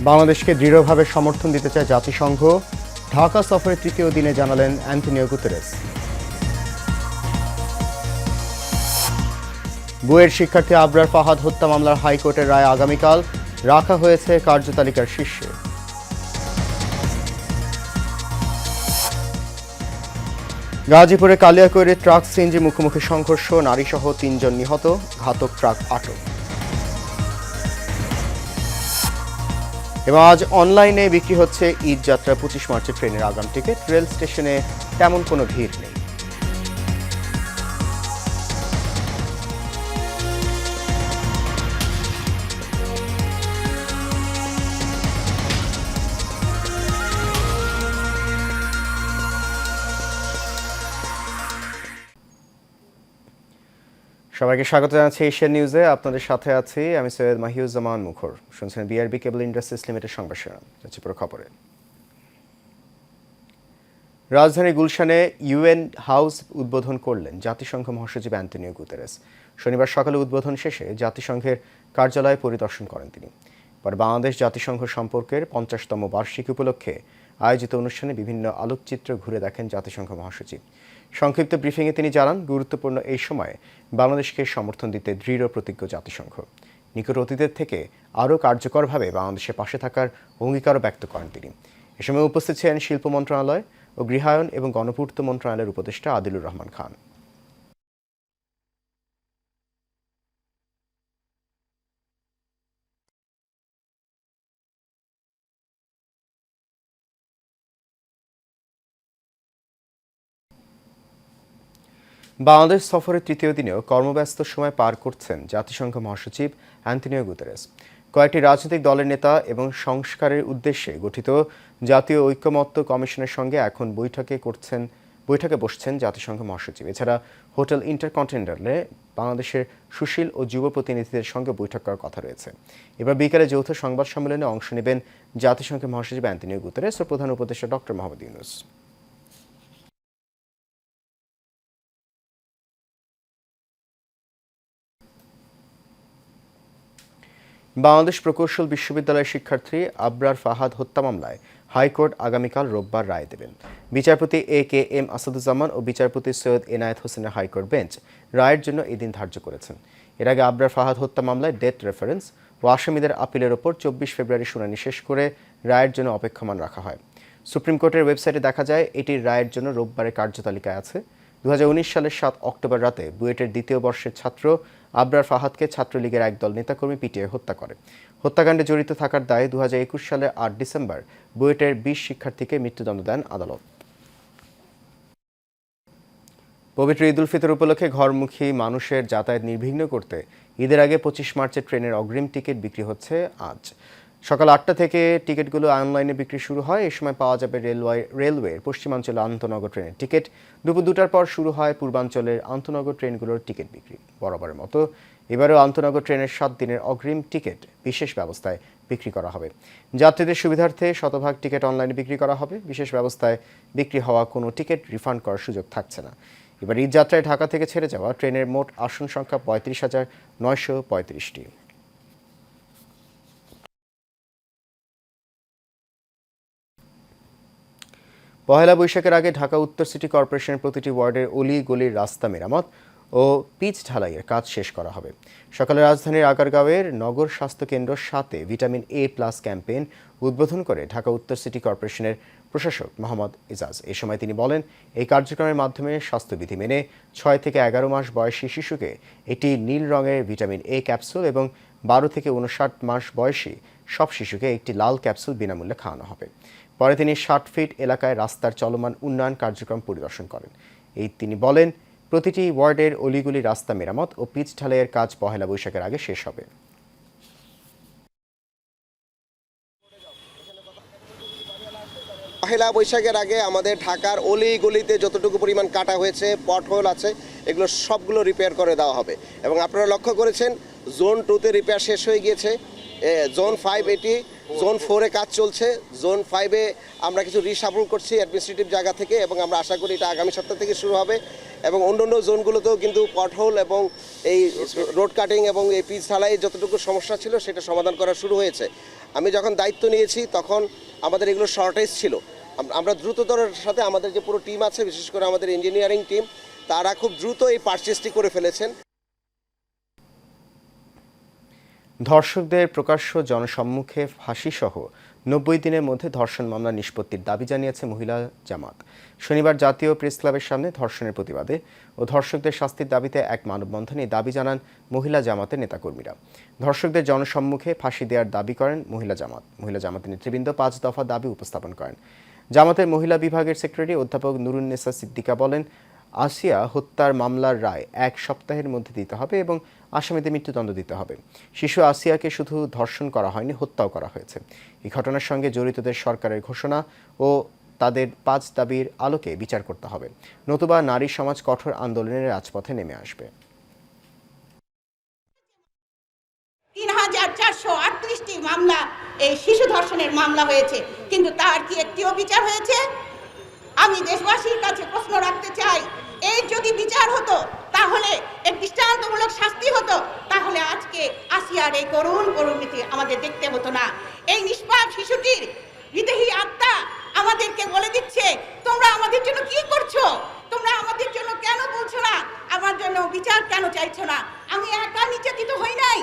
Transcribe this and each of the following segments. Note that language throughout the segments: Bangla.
বাংলাদেশকে দৃঢ়ভাবে সমর্থন দিতে চায় জাতিসংঘ। ঢাকা সফরের তৃতীয় দিনে জানালেন অ্যান্টনিও গুতেরেস। বুয়েট শিক্ষার্থী আবরার ফাহাদ হত্যা মামলার হাইকোর্টের রায় আগামীকাল, রাখা হয়েছে কার্যতালিকার শীর্ষে। গাজীপুরে কালিয়াকৈরে ট্রাক সিএনজি মুখোমুখি সংঘর্ষ, নারীসহ ৩ জন নিহত, ঘাতক ট্রাক আটক। এবং আজ অনলাইনে বিক্রি হচ্ছে ঈদ যাত্রা ২৫ মার্চের ট্রেনের আগাম টিকিট। রেল স্টেশনে তেমন কোনো ভিড় নেই। সবাইকে স্বাগত জানাচ্ছি এশিয়ান নিউজে। আপনাদের সাথে আছি আমি সৈয়দ মাহিউজ্জামান মুখর। শুনছেন বিআরবি কেবল ইন্ডাস্ট্রিজ লিমিটেড সংবাদ শিরোনাম। যাচ্ছি পুরো খবরে। রাজধানী গুলশানে ইউএন হাউস উদ্বোধন করলেন জাতিসংঘ মহাসচিব অ্যান্টনিও গুতেরেস। শনিবার সকালে উদ্বোধন শেষে জাতিসংঘের কার্যালয় পরিদর্শন করেন তিনি। পরে বাংলাদেশ জাতিসংঘ সম্পর্কের ৫০তম বার্ষিকী উপলক্ষে আয়োজিত অনুষ্ঠানে বিভিন্ন আলোকচিত্র ঘুরে দেখেন জাতিসংঘ মহাসচিব। সংক্ষিপ্ত ব্রিফিংয়ে তিনি জানান, গুরুত্বপূর্ণ এই সময়ে বাংলাদেশকে সমর্থন দিতে দৃঢ় প্রতিজ্ঞ জাতিসংঘ। নিকট অতীতের থেকে আরও কার্যকরভাবে বাংলাদেশের পাশে থাকার অঙ্গীকারও ব্যক্ত করেন তিনি। এ সময় উপস্থিত ছিলেন শিল্প মন্ত্রণালয় ও গৃহায়ন এবং গণপূর্ত মন্ত্রণালয়ের উপদেষ্টা আদিলুর রহমান খান। বাংলাদেশ সফরের তৃতীয় দিনেও কর্মব্যস্ত সময় পার করছেন জাতিসংঘ মহাসচিব অ্যান্টনিও গুতেরেস। কয়েকটি রাজনৈতিক দলের নেতা এবং সংস্কারের উদ্দেশ্যে গঠিত জাতীয় ঐকমত্য কমিশনের সঙ্গে এখন বৈঠকে বসছেন জাতিসংঘ মহাসচিব। এছাড়া হোটেল ইন্টারকন্টিনেন্টালে বাংলাদেশের সুশীল ও যুব প্রতিনিধিদের সঙ্গে বৈঠক করার কথা রয়েছে। এবার বিকেলে যৌথ সংবাদ সম্মেলনে অংশ নেবেন জাতিসংঘের মহাসচিব অ্যান্টনিও গুতেরেস ও প্রধান উপদেষ্টা ডক্টর মোহাম্মদ ইউনূস। বাংলাদেশ প্রকৌশল বিশ্ববিদ্যালয়ের শিক্ষার্থী আবরার ফাহাদ হত্যা মামলায় হাইকোর্ট আগামীকাল রোববার রায় দেবেন। বিচারপতি এ.কে.এম. আসাদুজ্জামান ও বিচারপতি সৈয়দ এনায়েত হোসেনের হাইকোর্ট বেঞ্চ রায়ের জন্য এদিন ধার্য করেছেন। এর আগে আবরার ফাহাদ হত্যা মামলায় ডেথ রেফারেন্স ও আসামিদের আপিলের ওপর ২৪ ফেব্রুয়ারি শুনানি শেষ করে রায়ের জন্য অপেক্ষমান রাখা হয়। সুপ্রিম কোর্টের ওয়েবসাইটে দেখা যায়, এটির রায়ের জন্য রোববারের কার্যতালিকায় আছে। ২০১৯ সালের ৭ অক্টোবর রাতে বুয়েটের দ্বিতীয় বর্ষের ছাত্র আবরার ফাহাদকে ছাত্রলীগের একদল নেতাকর্মী পিটিয়ে হত্যা করে। হত্যাকাণ্ডে জড়িত থাকার দায়ে ২০২১ সালের ৮ ডিসেম্বর বুয়েটের ২০ শিক্ষার্থীকে মৃত্যুদণ্ড দেন আদালত। পবিত্র ঈদ উল ফিতর উপলক্ষে ঘরমুখী মানুষের যাতায়াত নির্বিঘ্ন করতে ঈদের আগে ২৫ মার্চের ট্রেনের অগ্রিম টিকিট বিক্রি হচ্ছে আজ। সকাল ৮টা থেকে টিকিটগুলো অনলাইনে বিক্রি শুরু হয়। এই সময় পাওয়া যাবে রেলওয়ের পশ্চিমাঞ্চলের আন্তনগর ট্রেনের টিকিট। দুপুর ২টার পর শুরু হয় পূর্বাঞ্চলের আন্তনগর ট্রেনগুলোর টিকিট বিক্রি। বরাবরের মতো এবারেও আন্তনগর ট্রেনের ৭ দিনের অগ্রিম টিকিট বিশেষ ব্যবস্থায় বিক্রি করা হবে। যাত্রীদের সুবিধার্থে শতভাগ টিকিট অনলাইনে বিক্রি করা হবে। বিশেষ ব্যবস্থায় বিক্রি হওয়া কোনো টিকিট রিফান্ড করার সুযোগ থাকছে না। এবার ঈদ যাত্রায় ঢাকা থেকে ছেড়ে যাওয়া ট্রেনের মোট আসন সংখ্যা ৩৫,৯৩৫টি। পহেলা বৈশাখের আগে ঢাকা উত্তর সিটি কর্পোরেশনের প্রতিটি ওয়ার্ডের অলি গলির রাস্তা মেরামত ও পিচ ঢালাইয়ের কাজ শেষ করা হবে। সকালে রাজধানীর আগারগাঁওয়ের নগর স্বাস্থ্য কেন্দ্র ৭-এ ভিটামিন এ প্লাস ক্যাম্পেইন উদ্বোধন করে ঢাকা উত্তর সিটি কর্পোরেশনের প্রশাসক মোহাম্মদ এজাজ। এ সময় তিনি বলেন, এই কার্যক্রমের মাধ্যমে স্বাস্থ্যবিধি মেনে ৬ থেকে ১১ মাস বয়সী শিশুকে একটি নীল রঙের ভিটামিন এ ক্যাপসুল এবং ১২ থেকে ৫৯ মাস বয়সী সব শিশুকে একটি লাল ক্যাপসুল বিনামূল্যে খাওয়ানো হবে। পরে তিনি ৬০ ফিট এলাকায় রাস্তার চলমান উন্নয়ন কার্যক্রম পরিদর্শন করেন। তিনি বলেন, প্রতিটি ওয়ার্ডের অলিগুলি রাস্তা মেরামত ও পিচ ঢালাইয়ের কাজ পহেলা বৈশাখের আগে শেষ হবে। পহেলা বৈশাখের আগে আমাদের ঢাকার অলি গলিতে যতটুকু পরিমাণ কাটা হয়েছে, পটহোল আছে, এগুলো সবগুলো রিপেয়ার করে দেওয়া হবে। এবং আপনারা লক্ষ্য করেছেন, জোন 2-তে রিপেয়ার শেষ হয়ে গিয়েছে। জোন 5 এটি, জোন 4-এ কাজ চলছে। জোন 5-এ আমরা কিছু রিশাফল করছি অ্যাডমিনিস্ট্রেটিভ জায়গা থেকে, এবং আমরা আশা করি এটা আগামী সপ্তাহ থেকে শুরু হবে। এবং অন্যান্য জোনগুলোতেও কিন্তু পটহোল এবং এই রোড কাটিং এবং এই পিচ ঢালাই যতটুকু সমস্যা ছিল সেটা সমাধান করা শুরু হয়েছে। আমি যখন দায়িত্ব নিয়েছি তখন আমাদের এগুলো শর্টেজ ছিল। আমরা দ্রুততর সাথে আমাদের যে পুরো টিম আছে, বিশেষ করে আমাদের ইঞ্জিনিয়ারিং টিম, তারা খুব দ্রুত এই পারচেসটি করে ফেলেছেন। ধর্ষকদের প্রকাশ্য জনসম্মুখে ফাঁসিসহ ৯০ দিনের মধ্যে ধর্ষণ মামলা নিষ্পত্তির দাবি জানিয়েছে মহিলা জামাত। শনিবার জাতীয় প্রেস ক্লাবের সামনে ধর্ষণের প্রতিবাদে ও ধর্ষকদের শাস্তির দাবিতে এক মানববন্ধনে দাবি জানান মহিলা জামাতের নেতাকর্মীরা। ধর্ষকদের জনসম্মুখে ফাঁসি দেওয়ার দাবি করেন মহিলা জামাত। মহিলা জামাতের নেতৃবৃন্দ ৫ দফা দাবি উপস্থাপন করেন। জামাতের মহিলা বিভাগের সেক্রেটারি অধ্যাপক নুরুন্নেসা সিদ্দিকা বলেন, আসিয়া হত্যার মামলার রায় ১ সপ্তাহের মধ্যে দিতে হবে এবং আসামিদের মৃত্যুদণ্ড দিতে হবে। শিশু আসিয়াকে শুধু ধর্ষণ করা হয়নি, হত্যাও করা হয়েছে। এই ঘটনার সঙ্গে জড়িতদের সরকারের ঘোষণা ও তাদের ৫ দাবির আলোকে বিচার করতে হবে, নতুবা নারী সমাজ কঠোর আন্দোলনের রাজপথে নেমে আসবে। ৩,৪৩৮টি মামলা এই শিশু ধর্ষণের মামলা হয়েছে, কিন্তু তার কি একটিও বিচার হয়েছে? আমি দেশবাসীর কাছে প্রশ্ন রাখতে চাই, এই যদি বিচার হতো, তাহলে এক দৃষ্টান্তমূলক শাস্তি হতো, তাহলে আজকে আসিয়ার এই করুণ পরিণতি আমাদের দেখতে হতো না। এই নিষ্পাপ শিশুটির বিদেহী আত্মা আমাদেরকে বলে দিচ্ছে, তোমরা আমাদের জন্য কি করছো? তোমরা আমাদের জন্য কেন বলছো না? আমার জন্য বিচার কেন চাইছো না? আমি একা নির্যাতিত হই নাই,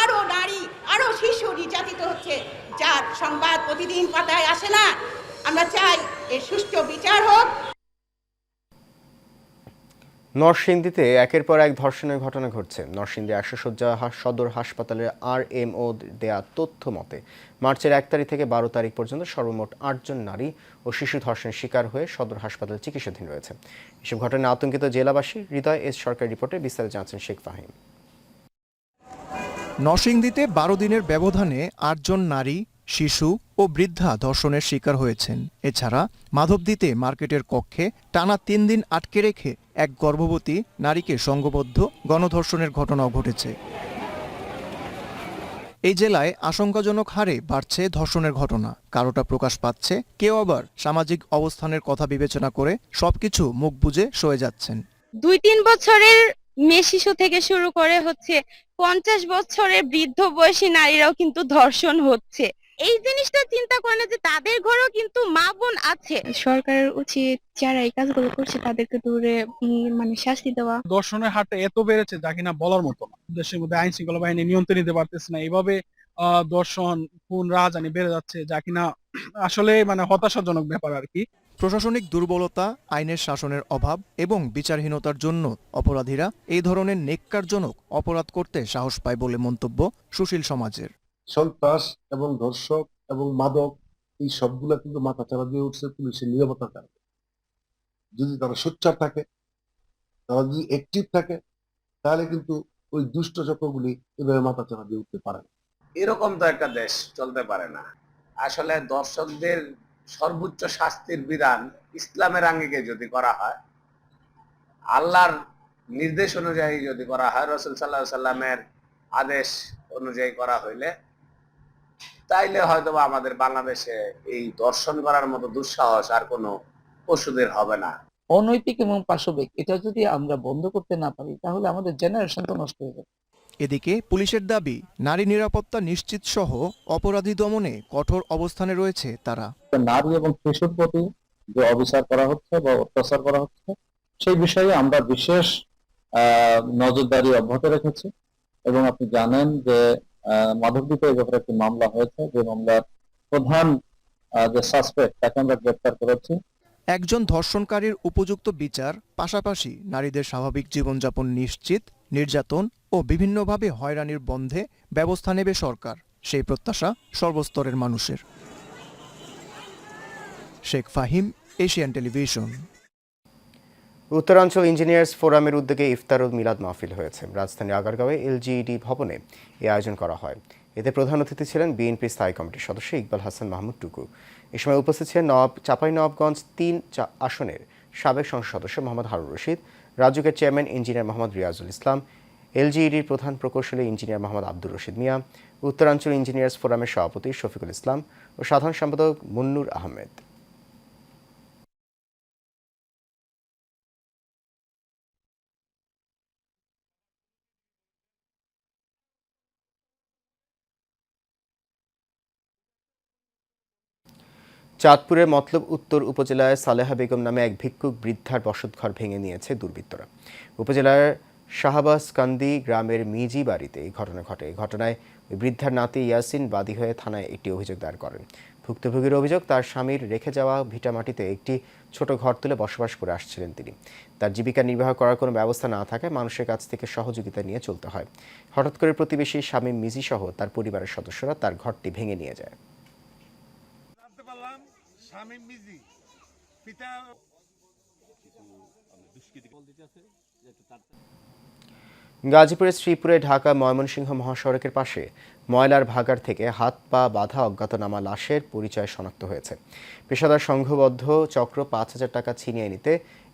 আরো নারী, আরো শিশু নির্যাতিত হচ্ছে, যার সংবাদ প্রতিদিন পাতায় আসে না। আমরা চাই এর সুষ্ঠু বিচার হোক। নরসিংদীতে একের পর এক ধর্ষণের ঘটনা ঘটছে। নরসিংদী ১০০ শয্যা সদর হাসপাতালের আরএমও দেয়া তথ্য মতে মার্চের ১ তারিখ থেকে ১২ তারিখ পর্যন্ত সর্বমোট ৮ জন নারী ও শিশু ধর্ষণের শিকার হয়ে সদর হাসপাতালে চিকিৎসাধীন রয়েছে। এসব ঘটনায় আতঙ্কিত জেলাবাসী। হৃদয় এস সরকার রিপোর্টে বিস্তারিত জানাচ্ছেন শেখ ফাহিম। নরসিংদীতে ১২ দিনের ব্যবধানে ৮ জন নারী, শিশু ও বৃদ্ধা ধর্ষণের শিকার হয়েছেন। এছাড়া মাধবদীতে মার্কেটের কক্ষে টানা ৩ দিন আটকে রেখে এক গর্ভবতী নারীকে সংঘবদ্ধ গণধর্ষণের ঘটনাও ঘটেছে। এই জেলায় আশঙ্কাজনক হারে বাড়ছে ধর্ষণের ঘটনা। কারোটা প্রকাশ পাচ্ছে, কেউ আবার সামাজিক অবস্থানের কথা বিবেচনা করে সবকিছু মুখ বুজে সয়ে যাচ্ছেন। ২-৩ বছরের মেয়ে শিশু থেকে শুরু করে ৫০ বছরের বৃদ্ধ বয়সী নারীরাও কিন্তু ধর্ষণ হচ্ছে। এই জিনিসটা চিন্তা করে না যে তাদের ঘরেও কিন্তু মা বোন আছে। সরকারের উচিত যারা এই কাজগুলো করছে তাদেরকে ধরে মানে শাস্তি দেওয়া। ধর্ষণের হারটা এত বেড়েছে যা কিনা বলার মতো না। দেশের মধ্যে আইন শৃঙ্খলা বাহিনী নিয়ন্ত্রণ নিতে পারতেছে না। এইভাবে ধর্ষণ, খুন, রাহাজানি বেড়ে যাচ্ছে, যা কিনা আসলে মানে হতাশাজনক ব্যাপার আর কি। প্রশাসনিক দুর্বলতা, আইনের শাসনের অভাব এবং বিচারহীনতার জন্য অপরাধীরা এই ধরনের নেক্কারজনক অপরাধ করতে সাহস পায় বলে মন্তব্য সুশীল সমাজের। সন্ত্রাস এবং ধর্ষক এবং মাদক এই সবগুলা কিন্তু মাথাচাড়া দিয়ে উঠছে পুলিশের নিরাপত্তার কারণে। যদি তারা সোচ্চার থাকে, তারা যদি অ্যাক্টিভ থাকে, তাহলে কিন্তু ওই দুষ্ট চক্রগুলি এভাবে মাথাচাড়া দিয়ে উঠতে পারে না। এরকম তো একটা দেশ চলতে পারে না। আসলে দর্শকদের সর্বোচ্চ শাস্তির বিধান ইসলামের আঙ্গিকে যদি করা হয়, আল্লাহর নির্দেশ অনুযায়ী যদি করা হয়, রাসূল সাল্লাল্লাহু আলাইহি সাল্লামের আদেশ অনুযায়ী করা হইলে, তাইলে হয়তো আমাদের বাংলাদেশে এই দর্শন করার মতো দুঃসাহস আর কোনো পশুদের হবে না। অনৈতিক এবং পাশবিক এটা যদি আমরা বন্ধ করতে না পারি, তাহলে আমাদের জেনারেশন তো নষ্ট হয়ে যাবে। এদিকে পুলিশের দাবি, নারী নিরাপত্তা নিশ্চিত সহ অপরাধী দমনে কঠোর অবস্থানে রয়েছে তারা। নারী এবং শিশুর প্রতি যে অবিচার করা হচ্ছে বা অত্যাচার করা হচ্ছে, সেই বিষয়ে আমরা বিশেষ নজরদারি অব্যাহত রেখেছি। এবং আপনি জানেন যে মাধবদীতে এই ব্যাপারে একটি মামলা হয়েছে, যে মামলার প্রধান যে সাসপেক্ট তাকে আমরা গ্রেপ্তার করেছি। একজন ধর্ষণকারীর উপযুক্ত বিচার, পাশাপাশি নারীদের স্বাভাবিক জীবনযাপন নিশ্চিত, নির্যাতন ও বিভিন্নভাবে হয়রানির বন্ধে ব্যবস্থা নেবে সরকার, সেই প্রত্যাশা সর্বস্তরের মানুষের। Sheikh Fahim, Asian television. উত্তরাঞ্চল ইঞ্জিনিয়ার্স ফোরামের উদ্যোগে ইফতার ও মিলাদ মাহফিল হয়েছে। রাজধানীর আগারগাঁওয়ে এলজিইডি ভবনে এই আয়োজন করা হয়। এতে প্রধান অতিথি ছিলেন বিএনপি স্থায়ী কমিটির সদস্য ইকবাল হাসান মাহমুদ টুকু। এ সময় উপস্থিত ছিলেন চাঁপাইনবাবগঞ্জ ৩ আসনের সাবেক সংসদ সদস্য মোহাম্মদ হারুন রশিদ, রাজুকের চেয়ারম্যান ইঞ্জিনিয়ার মোহাম্মদ রিয়াজুল ইসলাম, এলজিইডির প্রধান প্রকৌশলী ইঞ্জিনিয়ার মোহাম্মদ আব্দুর রশিদ মিয়া, উত্তরাঞ্চল ইঞ্জিনিয়ার্স ফোরামের সভাপতি শফিকুল ইসলাম ও সাধারণ সম্পাদক মুন্নুর আহমেদ। চাঁদপুরের মতলব উত্তর উপজেলায় সালেহা বেগম নামে এক ভিক্ষুক বৃদ্ধার বসতঘর ভেঙে নিয়েছে দুর্বৃত্তরা। উপজেলার শাহবাজকান্দি গ্রামের মিজি বাড়িতে এই ঘটনা ঘটে। এই ঘটনায় ওই বৃদ্ধার নাতি ইয়াসিন বাদী হয়ে থানায় একটি অভিযোগ দায়ের করেন। ভুক্তভোগীর অভিযোগ, তার স্বামীর রেখে যাওয়া ভিটামাটিতে একটি ছোট ঘর তুলে বসবাস করে আসছিলেন তিনি। তার জীবিকা নির্বাহ করার কোনো ব্যবস্থা না থাকায় মানুষের কাছ থেকে সহযোগিতা নিয়ে চলতে হয়। হঠাৎ করে প্রতিবেশী শামীম মিজি সহ তার পরিবারের সদস্যরা তার ঘরটি ভেঙে নিয়ে যায়। গাজীপুরের শ্রীপুরে ঢাকা ময়মনসিংহ মহাসড়কের পাশে ময়লার ভাগাড় থেকে হাত পা বাঁধা অজ্ঞাতনামা লাশের পরিচয় শনাক্ত হয়েছে। পেশাদার সংঘবদ্ধ চক্র ৫,০০০ টাকা ছিনিয়ে নিতে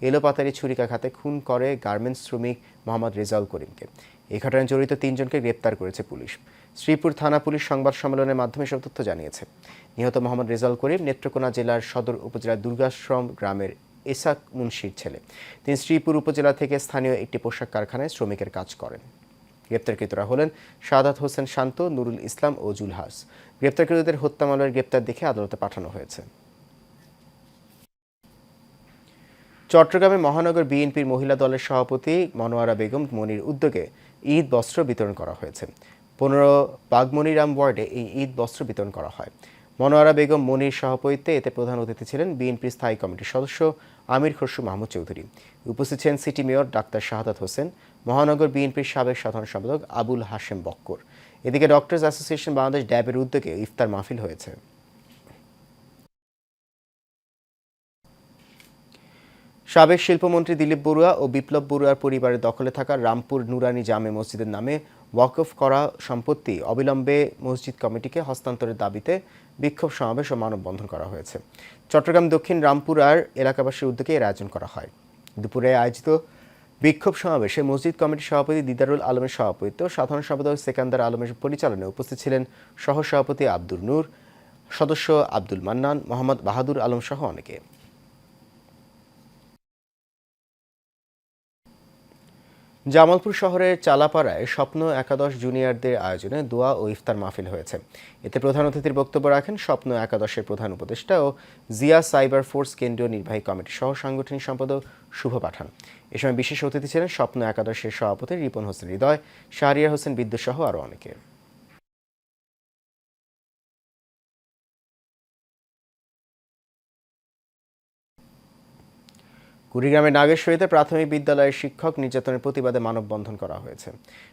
এলোপাতাড়ি ছুরিকাঘাতে খুন করে গার্মেন্টস শ্রমিক মোহাম্মদ রেজাউল করিমকে। এই ঘটনায় জড়িত ৩ জনকে গ্রেপ্তার করেছে পুলিশ। শ্রীপুর থানা পুলিশ সংবাদ সম্মেলনের মাধ্যমে সব তথ্য জানিয়েছে। নিহত মোহাম্মদ রেজাউল করিম নেত্রকোনা জেলার সদর উপজেলার দুর্গাশ্রম গ্রামের ইসাক মুন্সির ছেলে। তিনি শ্রীপুর উপজেলা থেকে স্থানীয় একটি পোশাক কারখানায় শ্রমিকের কাজ করেন। গ্রেপ্তারকৃতরা হলেন শাহাদাত হোসেন শান্ত, নুরুল ইসলাম ও জুলহাস। গ্রেপ্তারকৃতদের হত্যা মামলার গ্রেপ্তার দেখে আদালতে পাঠানো হয়েছে। চট্টগ্রামে মহানগর বিএনপির মহিলা দলের সভাপতি মনোয়ারা বেগম মনির উদ্যোগে ঈদ বস্ত্র বিতরণ করা হয়েছে। 15 বাগমনিরাম ওয়ার্ডে এই ঈদ বস্ত্র বিতরণ করা হয়। মনোয়ারা বেগম মনির সভাপতিত্বে এতে প্রধান অতিথি ছিলেন বিএনপির স্থায়ী কমিটির সদস্য আমির খসরু মাহমুদ চৌধুরী। উপস্থিত ছিলেন city mayor doctor Shahadat Hossain, মহানগর বিএনপির সাবেক সাধারণ সম্পাদক আবুল হাশেম বক্কর। এদিকে ডক্টরস অ্যাসোসিয়েশন বাংলাদেশ ড্যাবের উদ্যোগে ইফতার মাহফিল হয়েছে। সাবেক শিল্পমন্ত্রী দিলীপ বড়ুয়া ও বিপ্লব বড়ুয়ার পরিবারের দখলে থাকা রামপুর নুরানি জামে মসজিদের নামে ওয়াকফ করা সম্পত্তি অবিলম্বে মসজিদ কমিটিকে হস্তান্তরের দাবিতে বিক্ষোভ সমাবেশ ও মানববন্ধন করা হয়েছে। চট্টগ্রাম দক্ষিণ রামপুরার এলাকাবাসীর উদ্যোগে এর আয়োজন করা হয়। দুপুরে আয়োজিত বিক্ষোভ সমাবেশে মসজিদ কমিটির সভাপতি দিদারুল আলমের সভাপতিত্ব, সাধারণ সম্পাদক সেকান্দার আলমের পরিচালনায় উপস্থিত ছিলেন সহসভাপতি আব্দুর নূর, সদস্য আব্দুল মান্নান, মোহাম্মদ বাহাদুর আলম সহ অনেকে। জামালপুর শহরের চালাপাড়ায় স্বপ্ন একাদশ জুনিয়রদের আয়োজনে দোয়া ও ইফতার মাহফিল হয়েছে। এতে প্রধান অতিথির বক্তব্য রাখেন স্বপ্ন একাদশের প্রধান উপদেষ্টা ও জিয়া সাইবার ফোর্স কেন্দ্রীয় নির্বাহী কমিটির সহ সাংগঠনিক সম্পাদক শুভ পাঠান। এ সময় বিশেষ অতিথি ছিলেন স্বপ্ন একাদশের সভাপতি রিপন হোসেন হৃদয়, শাহরিয়ার হোসেন বিদ্যুৎ সহ আরও অনেকে। কুড়িগ্রামের নাগেশ্বরীতে প্রাথমিক বিদ্যালয়ের শিক্ষক নির্যাতনের প্রতিবাদে মানববন্ধন করা হয়েছে।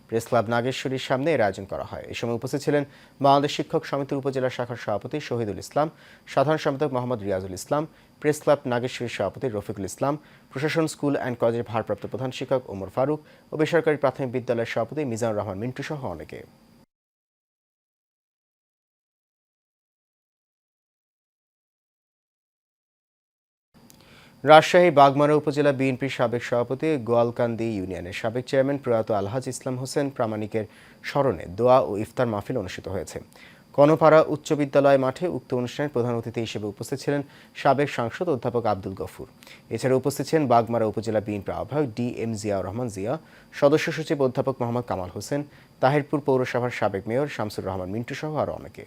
প্রেস ক্লাব নাগেশ্বরীর সামনে এর আয়োজন করা হয়। এই সময় উপস্থিত ছিলেন বাংলাদেশ শিক্ষক সমিতির উপজেলা শাখার সভাপতি শহীদুল ইসলাম, সাধারণ সম্পাদক মোহাম্মদ রিয়াজুল ইসলাম, প্রেস ক্লাব নাগেশ্বরীর সভাপতি রফিকুল ইসলাম, প্রশাসন স্কুল অ্যান্ড কলেজের ভারপ্রাপ্ত প্রধান শিক্ষক ওমর ফারুক ও বেসরকারি প্রাথমিক বিদ্যালয়ের সভাপতি মিজানুর রহমান মিন্টু সহ অনেকে। রাজশাহী বাগমারা উপজেলা বিএনপির সাবেক সভাপতি গোয়ালকান্দি ইউনিয়নের সাবেক চেয়ারম্যান প্রয়াত আলহাজ ইসলাম হোসেন প্রামাণিকের স্মরণে দোয়া ও ইফতার মাহফিল অনুষ্ঠিত হয়েছে। কনপাড়া উচ্চ বিদ্যালয় মাঠে উক্ত অনুষ্ঠানের প্রধান অতিথি হিসেবে উপস্থিত ছিলেন সাবেক সাংসদ অধ্যাপক আব্দুল গফুর। এছাড়া উপস্থিত ছিলেন বাগমারা উপজেলা বিএনপির আহ্বায়ক DM জিয়াউর রহমান জিয়া, সদস্য সচিব অধ্যাপক মোহাম্মদ কামাল হোসেন, তাহিরপুর পৌরসভার সাবেক মেয়র শামসুর রহমান মিন্টু সহ আরও অনেকে।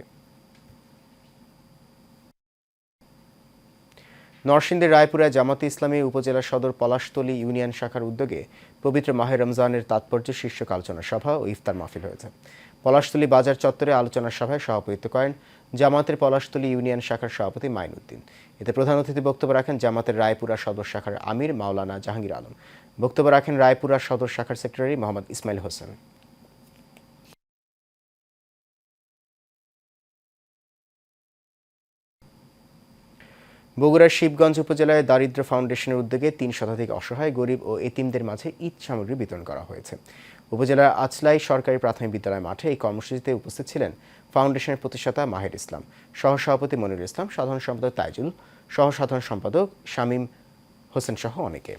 নরসিংদীর রায়পুরায় জামাতে ইসলামী উপজেলা সদর পলাশতলী ইউনিয়ন শাখার উদ্যোগে পবিত্র মাহে রমজানের তাৎপর্য শীর্ষক আলোচনা সভা ও ইফতার মাহফিল হয়েছে। পলাশতলী বাজার চত্বরে আলোচনা সভায় সভাপতিত্ব করেন জামাতের পলাশতলী ইউনিয়ন শাখার সভাপতি মাইনুদ্দিন। এতে প্রধান অতিথি বক্তব্য রাখেন জামাতের রায়পুরা সদর শাখার আমির মাওলানা জাহাঙ্গীর আলম। বক্তব্য রাখেন রায়পুরা সদর শাখার সেক্রেটারি মোহাম্মদ ইসমাইল হোসেন। বগুড়ার শিবগঞ্জ উপজেলায় দারিদ্র ফাউন্ডেশনের উদ্যোগে ৩ শতাধিক অসহায় গরিব ও এতিমদের মাঝে ঈদ সামগ্রী বিতরণ করা হয়েছে। উপজেলার আচলাই সরকারি প্রাথমিক বিদ্যালয় মাঠে এই কর্মসূচিতে উপস্থিত ছিলেন ফাউন্ডেশনের প্রতিষ্ঠাতা মাহের ইসলাম, সহসভাপতি মনিরুল ইসলাম, সাধারণ সম্পাদক তাইজুল, সহ সাধারণ সম্পাদক শামীম হোসেন সহ অনেকে।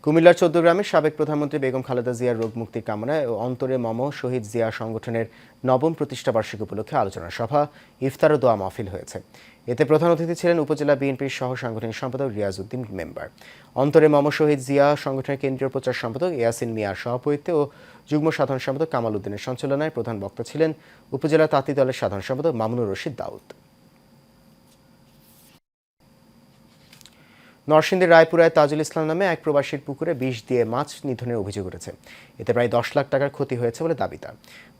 কুমিল্লার চৌদ্দগ্রামের সাবেক প্রধানমন্ত্রী বেগম খালেদা জিয়ার রোগ মুক্তির কামনায় ও অন্তরে মম শহীদ জিয়া সংগঠনের ৯ম প্রতিষ্ঠাবার্ষিকী উপলক্ষে আলোচনা সভা, ইফতার ও দোয়া মাহফিল হয়েছে। এতে প্রধান অতিথি ছিলেন উপজেলা বিএনপির সহ সাংগঠনিক সম্পাদক রিয়াজ উদ্দিন মেম্বার। অন্তরে মোহাম্মদ শহীদ জিয়া সংগঠনের কেন্দ্রীয় প্রচার সম্পাদক ইয়াসিন মিয়ার সভাপতিত্বে ও যুগ্ম সাধারণ সম্পাদক কামাল উদ্দিনের সঞ্চালনায় প্রধান বক্তা ছিলেন উপজেলা তাঁতি দলের সাধারণ সম্পাদক মামুনুর রশিদ দাউদ। নরসিংদীর রায়পুরায় তাজুল ইসলাম নামে এক প্রবাসীর পুকুরে বিষ দিয়ে মাছ নিধনের অভিযোগ উঠেছে। এতে প্রায় 10 লাখ টাকার ক্ষতি হয়েছে বলে দাবি তার।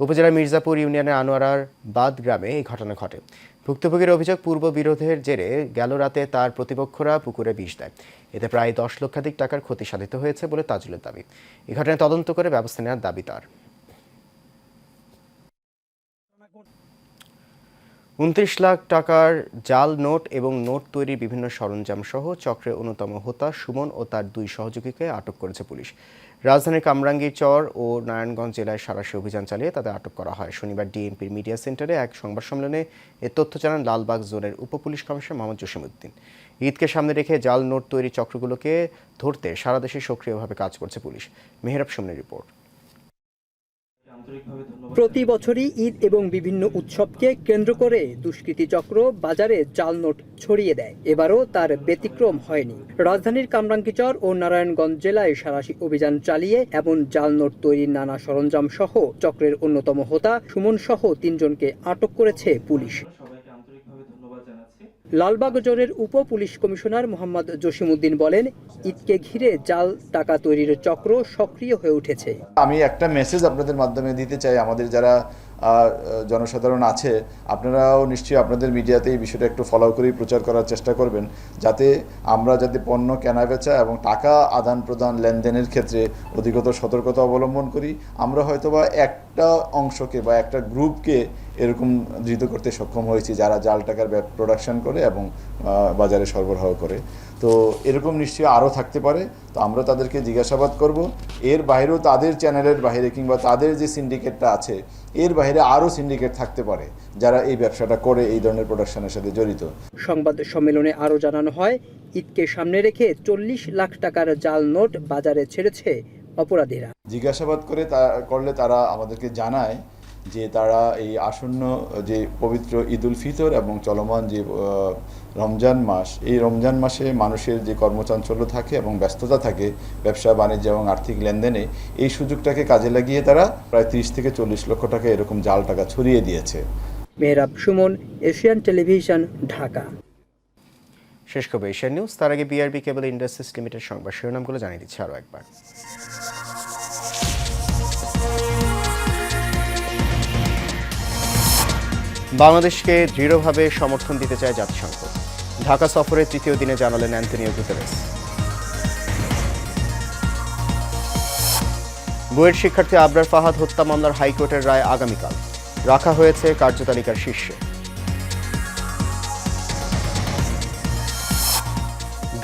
উপজেলার মির্জাপুর ইউনিয়নের আনোয়ারার বাদ গ্রামে এই ঘটনা ঘটে। ভুক্তভোগীর অভিযোগ, পূর্ব বিরোধের জেরে গেল রাতে তার প্রতিপক্ষরা পুকুরে বিষ দেয়। এতে প্রায় 10 লক্ষাধিক টাকার ক্ষতি সাধিত হয়েছে বলে তাজুলের দাবি। এই ঘটনায় তদন্ত করে ব্যবস্থা নেওয়ার দাবি তার। 29 লাখ টাকার জাল নোট এবং নোট তৈরির বিভিন্ন সরঞ্জাম সহ চক্রের অন্যতম হোতা সুমন ও তার 2 সহযোগীকে আটক করেছে পুলিশ। রাজধানীর কামরাঙ্গীরচর ও নারায়ণগঞ্জ জেলায় সাঁড়াশি অভিযান চালিয়ে তাদের আটক করা হয়। শনিবার ডিএমপির মিডিয়া সেন্টারে এক সংবাদ সম্মেলনে এ তথ্য জানান লালবাগ জোনের উপপুলিশ কমিশনার মোহাম্মদ জসিমউদ্দিন। ঈদকে সামনে রেখে জাল নোট তৈরি চক্রগুলোকে ধরতে সারা দেশে সক্রিয়ভাবে কাজ করছে পুলিশ। মেহরাব সুমনের রিপোর্ট। প্রতি বছরই ঈদ এবং বিভিন্ন উৎসবকে কেন্দ্র করে দুষ্কৃতী চক্র বাজারে জাল নোট ছড়িয়ে দেয়। এবারও তার ব্যতিক্রম হয়নি। রাজধানীর কামরাঙ্গীরচর ও নারায়ণগঞ্জ জেলায় সাঁড়াশি অভিযান চালিয়ে এমন জাল নোট তৈরির নানা সরঞ্জাম সহ চক্রের অন্যতম হোতা সুমন সহ 3 জনকে আটক করেছে পুলিশ। লালবাগ জোনের উপ পুলিশ কমিশনার মোহাম্মদ জসিমউদ্দিন বলেন, ঈদকে ঘিরে জাল টাকা তৈরির চক্র সক্রিয় হয়ে উঠেছে। আমি একটা মেসেজ আপনাদের মাধ্যমে দিতে চাই, আমাদের যারা জনসাধারণ আছে আপনারাও নিশ্চয়ই আপনাদের মিডিয়াতে এই বিষয়টা একটু ফলো করে প্রচার করার চেষ্টা করবেন, যাতে পণ্য কেনা বেচা এবং টাকা আদান প্রদান লেনদেনের ক্ষেত্রে অধিকতর সতর্কতা অবলম্বন করি। আমরা হয়তোবা একটা অংশকে বা একটা গ্রুপকে এরকম ধৃত করতে সক্ষম হয়েছি যারা জাল টাকার প্রোডাকশন করে এবং বাজারে সরবরাহ করে। তো এরকম নিশ্চয়ই আরও থাকতে পারে। তো আমরা তাদেরকে জিজ্ঞাসাবাদ করব। এর বাইরেও তাদের চ্যানেলের বাইরে কিংবা তাদের যে সিন্ডিকেটটা আছে এর বাইরে আরও সিন্ডিকেট থাকতে পারে যারা এই ব্যবসাটা করে এই ধরনের প্রোডাকশনের সাথে জড়িত। সংবাদ সম্মেলনে আরও জানানো হয়, ঈদকে সামনে রেখে 40 লাখ টাকার জাল নোট বাজারে ছেড়েছে অপরাধীরা। জিজ্ঞাসাবাদ করলে তারা আমাদেরকে জানায় যে তারা এই আসন্ন যে পবিত্র ঈদ উল ফিতর এবং চলমান যে রমজান মাস, এই রমজান মাসে মানুষের যে কর্মচাঞ্চল্য থাকে এবং ব্যস্ততা থাকে ব্যবসা বাণিজ্য এবং আর্থিক লেনদেনে, এই সুযোগটাকে কাজে লাগিয়ে তারা প্রায় 30 থেকে 40 লক্ষ টাকা এরকম জাল টাকা ছড়িয়ে দিয়েছে। Mehrab Suman, Asian television, Dhaka. শেষ খবর এশিয়ান নিউজ। তার আগে বিআরবি কেবল ইন্ডাস্ট্রিজ লিমিটেড সংবাদ শিরোনামগুলো জানিয়ে দিচ্ছে আরও একবার। বাংলাদেশকে দৃঢ়ভাবে সমর্থন দিতে চায় জাতিসংঘ। ঢাকা সফরের 3য় দিনে জানালেন অ্যান্টনিও গুতেরেস। বুয়েট শিক্ষার্থী আবরার ফাহাদ হত্যা মামলার হাইকোর্টের রায় আগামীকাল রাখা হয়েছে কার্যতালিকার শীর্ষে।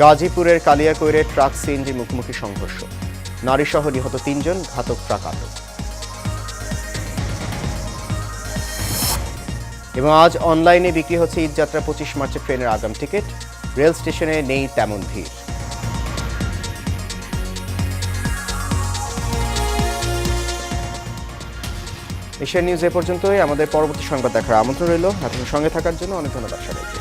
গাজীপুরের কালিয়াকৈরে ট্রাক সিএনজি মুখোমুখি সংঘর্ষ, নারীসহ নিহত 3 জন, ঘাতক ট্রাক আটক। এবং আজ অনলাইনে বিক্রি হচ্ছে ঈদযাত্রা 25 মার্চের ট্রেনের আগাম টিকিট। রেল স্টেশনে নেই তেমন ভিড়। এশিয়ান নিউজ এ পর্যন্তই। আমাদের পরবর্তী সংবাদ দেখার আমন্ত্রণ রইল। এতক্ষণ সঙ্গে থাকার জন্য অনেক ধন্যবাদ সবাইকে।